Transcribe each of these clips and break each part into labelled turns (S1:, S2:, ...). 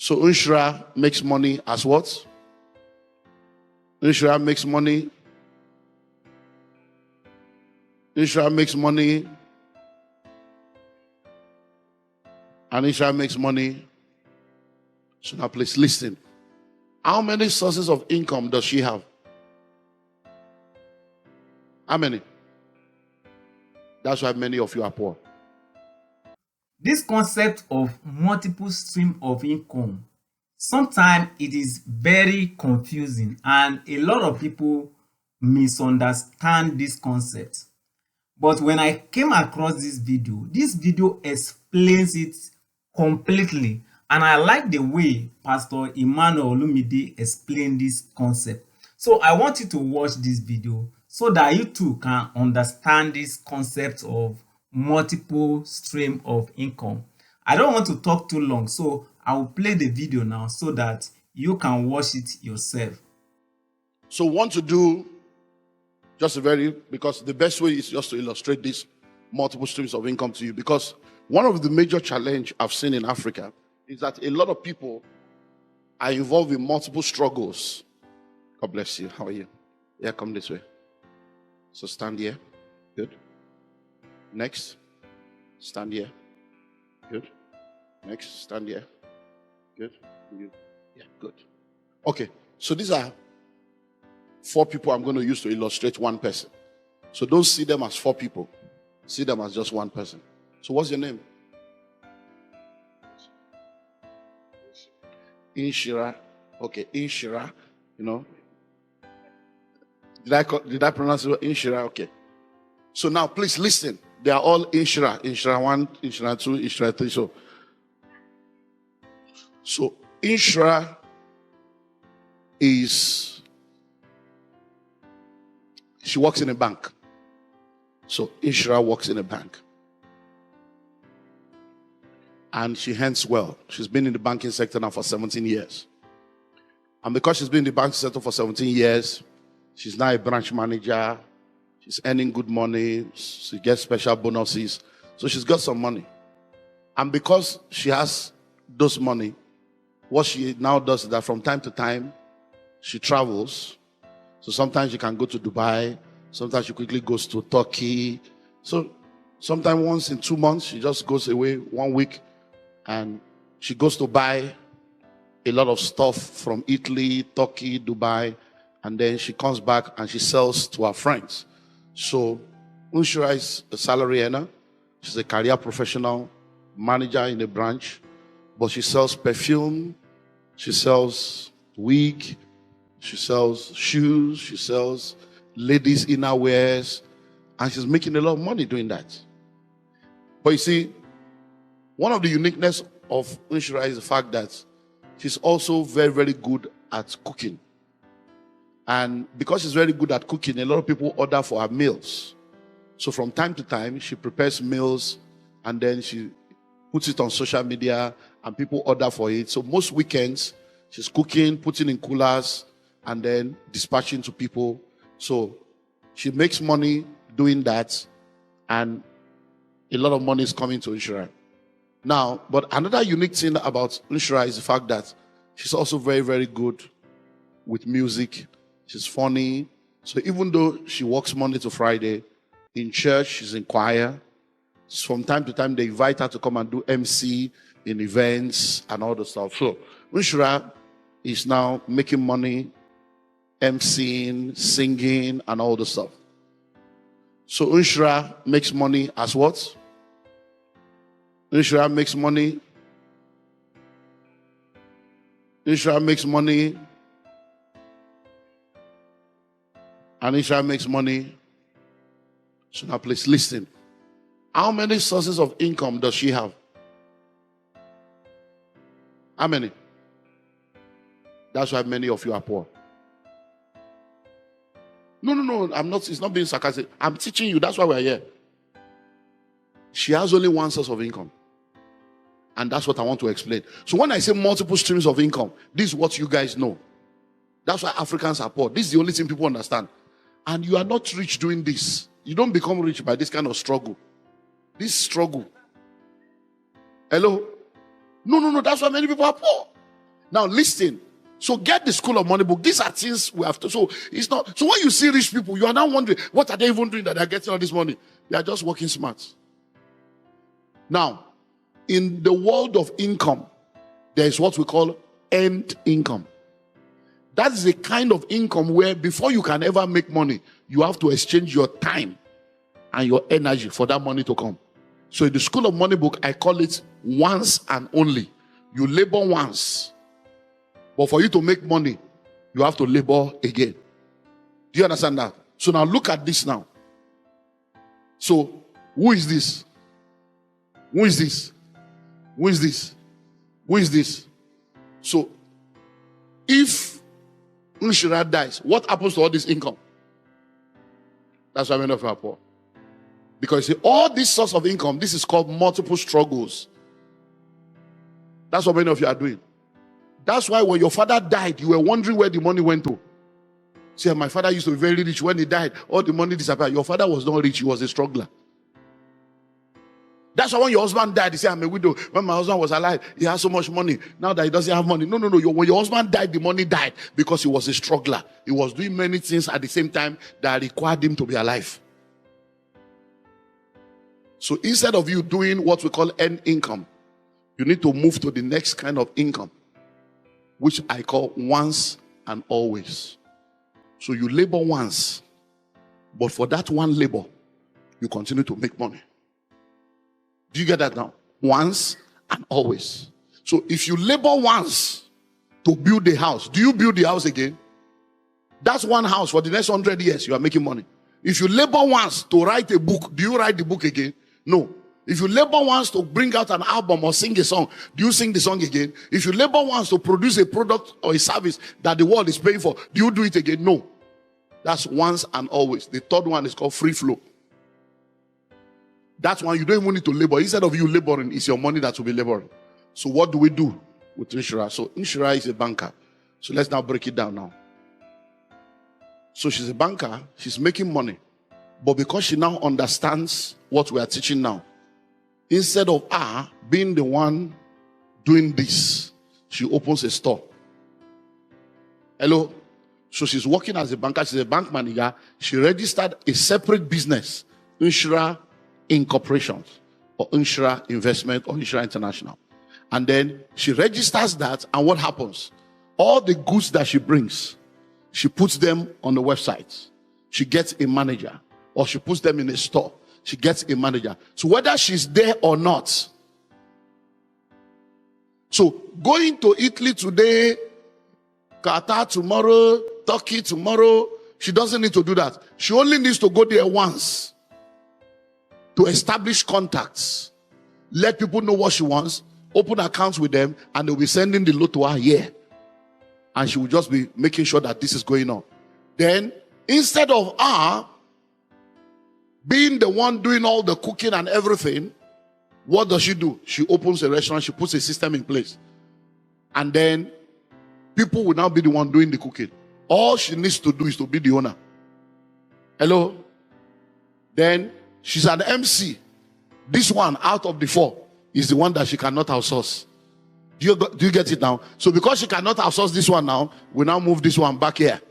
S1: So Usra makes money as what? Usra makes money. Usra makes money. And Usra makes money. So now please listen. How many sources of income does she have? How many? That's why many of you are poor.
S2: This concept of multiple stream of income, sometimes it is very confusing and a lot of people misunderstand this concept. But when I came across this video explains it completely. And I like the way Pastor Emmanuel Olumide explained this concept. So I want you to watch this video so that you too can understand this concept of multiple stream of income. I don't want to talk too long, so I will play the video now so that you can watch it yourself.
S1: So want to do because the best way is just to illustrate these multiple streams of income to you. Because one of the major challenge I've seen in Africa is that a lot of people are involved in multiple struggles. God bless you. How are you? Yeah, come this way. So stand here. Good. Next. Stand here. Good. Next. Stand here. Good. Yeah, good. Okay. So these are 4 people I'm going to use to illustrate one person. So don't see them as 4 people. See them as just one person. So what's your name? Inshira. Okay, Inshira. You know. Did I pronounce it Inshira? Okay. So now please listen. They are all Inshira. Inshira 1, Inshira 2, Inshira 3. So Inshira she works in a bank. So Inshira works in a bank. And she earns well. She's been in the banking sector now for 17 years. And because she's been in the banking sector for 17 years, she's now a branch manager. She's earning good money. She gets special bonuses. So she's got some money. And because she has those money, what she now does is that from time to time, she travels. So sometimes she can go to Dubai. Sometimes she quickly goes to Turkey. So sometimes once in 2 months, she just goes away 1 week. And she goes to buy a lot of stuff from Italy, Turkey, Dubai. And then she comes back and she sells to her friends. So Usra is a salary earner. She's a career professional, manager in a branch. But she sells perfume. She sells wig. She sells shoes. She sells ladies' innerwears. And she's making a lot of money doing that. But you see, one of the uniqueness of Usra is the fact that she's also very, very good at cooking. And because she's very good at cooking, a lot of people order for her meals. So from time to time, she prepares meals and then she puts it on social media and people order for it. So most weekends, she's cooking, putting in coolers, and then dispatching to people. So she makes money doing that, and a lot of money is coming to Usra. Now, but another unique thing about Usra is the fact that she's also very, very good with music. She's funny. So even though she works Monday to Friday, in church, she's in choir. From time to time, they invite her to come and do MC in events and all the stuff. So Usra is now making money, MCing, singing, and all the stuff. So Usra makes money as what? Usra makes money. Usra makes money. And Usra makes money. So now please listen. How many sources of income does she have? How many? That's why many of you are poor. No, I'm not, it's not being sarcastic. I'm teaching you, that's why we're here. She has only one source of income. And that's what I want to explain. So when I say multiple streams of income, this is what you guys know. That's why Africans are poor. This is the only thing people understand. And you are not rich doing this. You don't become rich by this kind of struggle. This struggle. Hello? No, that's why many people are poor. Now listen. So get the School of Money book. These are things we have to. So it's not. So when you see rich people, you are now wondering, what are they even doing that they're getting all this money? They are just working smart. Now, in the world of income, there is what we call earned income. That is a kind of income where before you can ever make money, you have to exchange your time and your energy for that money to come. So in the School of Money book, I call it once and only. You labor once, but for you to make money, you have to labor again. Do you understand that? So now look at this now. So who is this? Who is this? Who is this? Who is this? So if Usra dies, what happens to all this income? That's why many of you are poor. Because you see, all this source of income, this is called multiple struggles. That's what many of you are doing. That's why when your father died, you were wondering where the money went to. See, my father used to be very rich. When he died, all the money disappeared. Your father was not rich, he was a struggler. That's why when your husband died, you say, I'm a widow. When my husband was alive, he had so much money. Now that he doesn't have money. No. When your husband died, the money died because he was a struggler. He was doing many things at the same time that required him to be alive. So instead of you doing what we call earned income, you need to move to the next kind of income, which I call once and always. So you labor once, but for that one labor, you continue to make money. Do you get that now? Once and always. So if you labor once to build a house, do you build the house again? That's one house for the next 100 years, you are making money. If you labor once to write a book, do you write the book again? No. If you labor once to bring out an album or sing a song, do you sing the song again? If you labor once to produce a product or a service that the world is paying for, do you do it again? No. That's once and always. The third one is called free flow. That's one you don't even need to labor. Instead of you laboring, it's your money that will be laboring. So what do we do with Usra? So Usra is a banker. So let's now break it down now. So she's a banker. She's making money. But because she now understands what we are teaching now, instead of her being the one doing this, she opens a store. Hello? So she's working as a banker. She's a bank manager. She registered a separate business, Usra Incorporations, or Usra Investment, or Usra International. And then she registers that, and what happens? All the goods that she brings, she puts them on the website. She gets a manager, or she puts them in a store. She gets a manager. So whether she's there or not. So going to Italy today, Qatar tomorrow, Turkey tomorrow, she doesn't need to do that. She only needs to go there once to establish contacts, let people know what she wants, open accounts with them, and they'll be sending the load to her here. And she will just be making sure that this is going on. Then, instead of her being the one doing all the cooking and everything, what does she do? She opens a restaurant, she puts a system in place. And then, people will now be the one doing the cooking. All she needs to do is to be the owner. Hello? Then, she's an MC. This one out of the four is the one that she cannot outsource. Do you get it now? So because she cannot outsource this one now, we now move this one back here.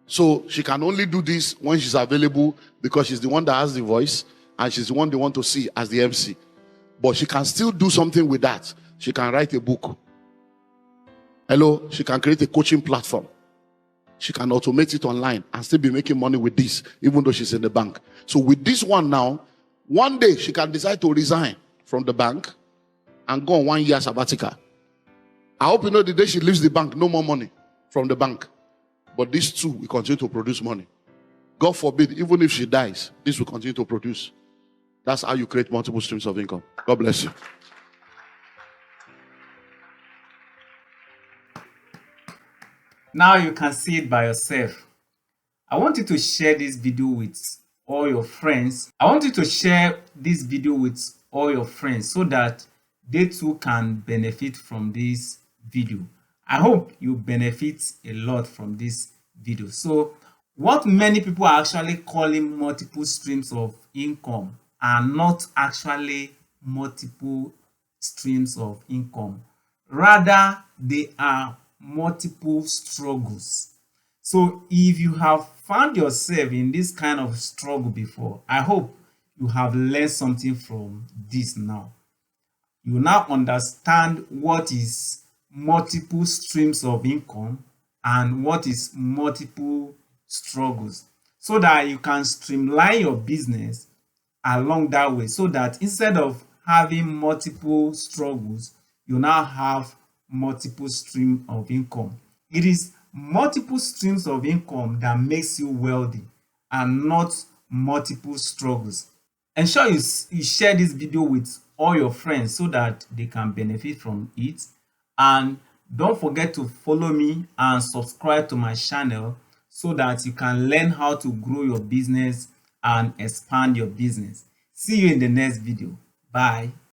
S1: So she can only do this when she's available because she's the one that has the voice and she's the one they want to see as the MC. But she can still do something with that. She can write a book. Hello? She can create a coaching platform. She can automate it online and still be making money with this, even though she's in the bank. So with this one now, one day she can decide to resign from the bank and go on 1 year sabbatical. I hope you know the day she leaves the bank, no more money from the bank. But these two will continue to produce money. God forbid, even if she dies, this will continue to produce. That's how you create multiple streams of income. God bless you.
S2: Now you can see it by yourself. I want you to share this video with all your friends. I want you to share this video with all your friends so that they too can benefit from this video. I hope you benefit a lot from this video. So what many people are actually calling multiple streams of income are not actually multiple streams of income. Rather, they are multiple struggles. So if you have found yourself in this kind of struggle before, I hope you have learned something from this now. You now understand what is multiple streams of income and what is multiple struggles, so that you can streamline your business along that way, so that instead of having multiple struggles, you now have multiple stream of income. It is multiple streams of income that makes you wealthy and not multiple struggles. Ensure you share this video with all your friends so that they can benefit from it. And don't forget to follow me and subscribe to my channel so that you can learn how to grow your business and expand your business. See you in the next video. Bye.